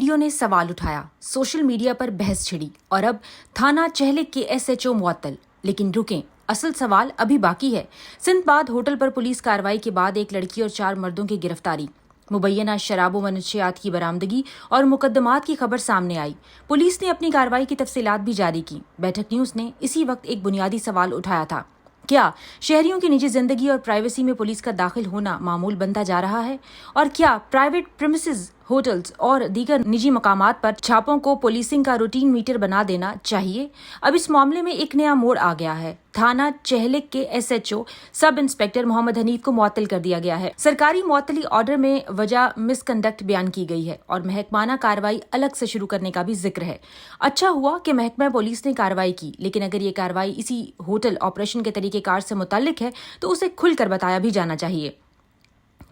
Video ने सवाल उठाया, सोशल मीडिया पर बहस छिड़ी और अब थाना चहलिक के एसएचओ मुअत्तल। लेकिन रुकें, असल सवाल अभी बाकी है। सिंदबाद होटल पर पुलिस कार्रवाई के बाद एक लड़की और 4 मर्दों की गिरफ्तारी, मुबैना शराब व मनशियात की बरामदगी और मुकदमात की खबर सामने आई। पुलिस ने अपनी कार्रवाई की तफसीलात भी जारी की। बैठक न्यूज ने इसी वक्त एक बुनियादी सवाल उठाया था, क्या शहरियों की निजी जिंदगी और प्राइवेसी में पुलिस का दाखिल होना मामूल बनता जा रहा है? और क्या प्राइवेट प्रीमिसेस, होटल्स और दीगर निजी मकामात पर छापों को पुलिसिंग का रूटीन मीटर बना देना चाहिए? अब इस मामले में एक नया मोड़ आ गया है। थाना चहलिक के SHO sub inspector Mohammad Hanif को मुअत्तल कर दिया गया है। सरकारी मुअत्तली ऑर्डर में वजह मिसकंडक्ट बयान की गई है और महकमाना कार्रवाई अलग से शुरू करने का भी जिक्र है। अच्छा हुआ कि महकमा पुलिस ने कार्रवाई की, लेकिन अगर ये कार्रवाई इसी होटल ऑपरेशन के तरीकेकार से मुताल्लिक है तो उसे खुलकर बताया भी जाना चाहिए,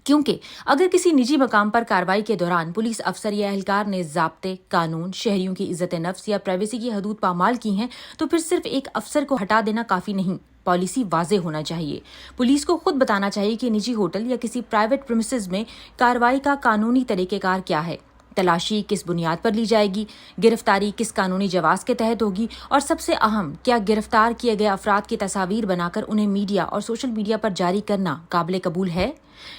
क्योंकि अगर किसी निजी मकाम पर कार्रवाई के दौरान पुलिस अफसर या एहलकार ने ज़ाब्ते, कानून, शहरियों की इज्जत नफ्स या प्राइवेसी की हदूद पामाल की हैं, तो फिर सिर्फ एक अफसर को हटा देना काफ़ी नहीं। पॉलिसी वाज़ेह होना चाहिए। पुलिस को खुद बताना चाहिए कि निजी होटल या किसी प्राइवेट प्रीमिसेस में कार्रवाई का कानूनी तरीक़ेकार क्या है, तलाशी किस बुनियाद पर ली जाएगी, गिरफ्तारी किस कानूनी जवाज़ के तहत होगी, और सबसे अहम, क्या गिरफ्तार किए गए अफराद की तस्वीर बनाकर उन्हें मीडिया और सोशल मीडिया पर जारी करना काबिल कबूल है?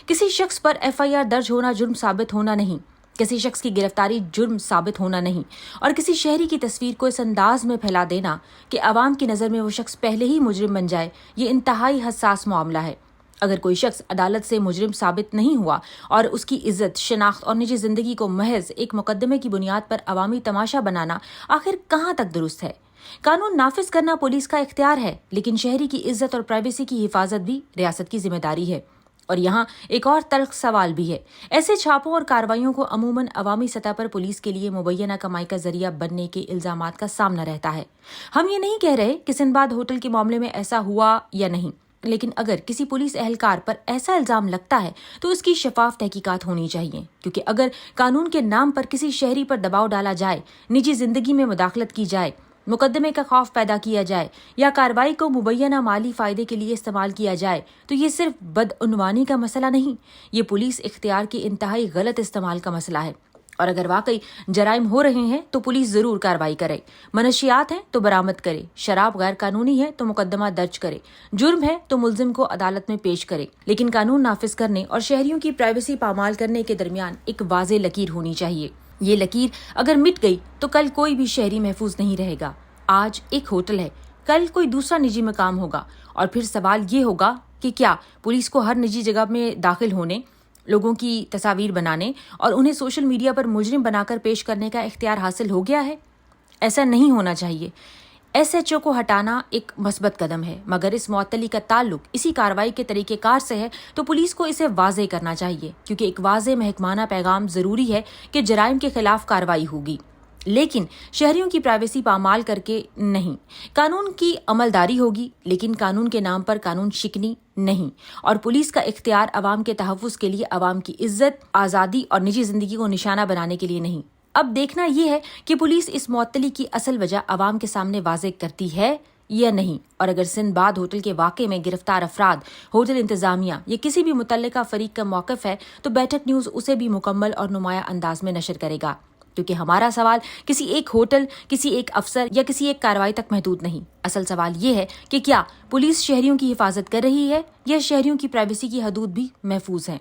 किसी शख्स पर एफआईआर दर्ज होना जुर्म साबित होना नहीं, किसी शख्स की गिरफ्तारी जुर्म साबित होना नहीं, और किसी शहरी की तस्वीर को इस अंदाज में फैला देना कि आवाम की नज़र में वो शख्स पहले ही मुजरिम बन जाए, ये इंतहाई हसास मामला है। अगर कोई शख्स अदालत से मुजरिम साबित नहीं हुआ और उसकी इज्जत, शनाख्त और निजी जिंदगी को महज एक मुकदमे की बुनियाद पर अवामी तमाशा बनाना आखिर कहाँ तक दुरुस्त है? कानून नाफिज करना पुलिस का इख्तियार है, लेकिन शहरी की इज्जत और प्राइवेसी की हिफाजत भी रियासत की जिम्मेदारी है। और यहाँ एक और तल्ख सवाल भी है, ऐसे छापों और कार्रवाइयों को अमूमन अवामी सतह पर पुलिस के लिए मुबैना कमाई का जरिया बनने के इल्जामात का सामना रहता है। हम ये नहीं कह रहे कि सिंदबाद होटल के मामले में ऐसा हुआ या नहीं, लेकिन अगर किसी पुलिस एहलकार पर ऐसा इल्जाम लगता है तो इसकी शफाफ तहकीकात होनी चाहिए, क्योंकि अगर कानून के नाम पर किसी शहरी पर दबाव डाला जाए, निजी जिंदगी में मुदाखलत की जाए, मुकदमे का खौफ पैदा किया जाए या कार्रवाई को मुबैना माली फायदे के लिए इस्तेमाल किया जाए, तो ये सिर्फ बदउनवानी का मसला नहीं, ये पुलिस इख्तियार के इंतहाई गलत इस्तेमाल का मसला है। और अगर वाकई जराइम हो रहे हैं तो पुलिस जरूर कार्रवाई करे, मनशियात हैं तो बरामद करे, शराब गैर कानूनी है तो मुकदमा दर्ज करे, जुर्म है तो मुल्जिम को अदालत में पेश करे, लेकिन कानून नाफिज करने और शहरियों की प्राइवेसी पामाल करने के दरमियान एक वाज़ेह लकीर होनी चाहिए। ये लकीर अगर मिट गई तो कल कोई भी शहरी महफूज नहीं रहेगा। आज एक होटल है, कल कोई दूसरा निजी मकाम होगा, और फिर सवाल ये होगा कि क्या पुलिस को हर निजी जगह में दाखिल होने, लोगों की तस्वीर बनाने और उन्हें सोशल मीडिया पर मुजरिम बनाकर पेश करने का इख्तियार हासिल हो गया है? ऐसा नहीं होना चाहिए। एसएचओ को हटाना एक मस्बत कदम है, मगर इस मुअत्तली का ताल्लुक इसी कार्रवाई के तरीकेकार से है तो पुलिस को इसे वाज़ेह करना चाहिए, क्योंकि एक वाज़ेह महकमाना पैगाम ज़रूरी है कि जराइम के खिलाफ कार्रवाई होगी, लेकिन शहरियों की प्राइवेसी पामाल करके नहीं। कानून की अमलदारी होगी, लेकिन कानून के नाम पर कानून शिकनी नहीं। और पुलिस का इख्तियार अवाम के तहफ़्फ़ुज़ के लिए, अवाम की इज्जत, आज़ादी और निजी जिंदगी को निशाना बनाने के लिए नहीं। अब देखना यह है कि पुलिस इस मुअत्तली की असल वजह अवाम के सामने वाज़ेह करती है या नहीं। और अगर सिंदबाद होटल के वाक़े में गिरफ्तार अफराद, होटल इंतजामिया या किसी भी मुतल्लिका फरीक का मौक़िफ़ है तो बैठक न्यूज़ उसे भी मुकम्मल और नुमाया अंदाज में नशर करेगा, क्योंकि हमारा सवाल किसी एक होटल, किसी एक अफसर या किसी एक कार्रवाई तक महदूद नहीं। असल सवाल ये है कि क्या पुलिस शहरियों की हिफाजत कर रही है या शहरियों की प्राइवेसी की हदूद भी महफूज हैं।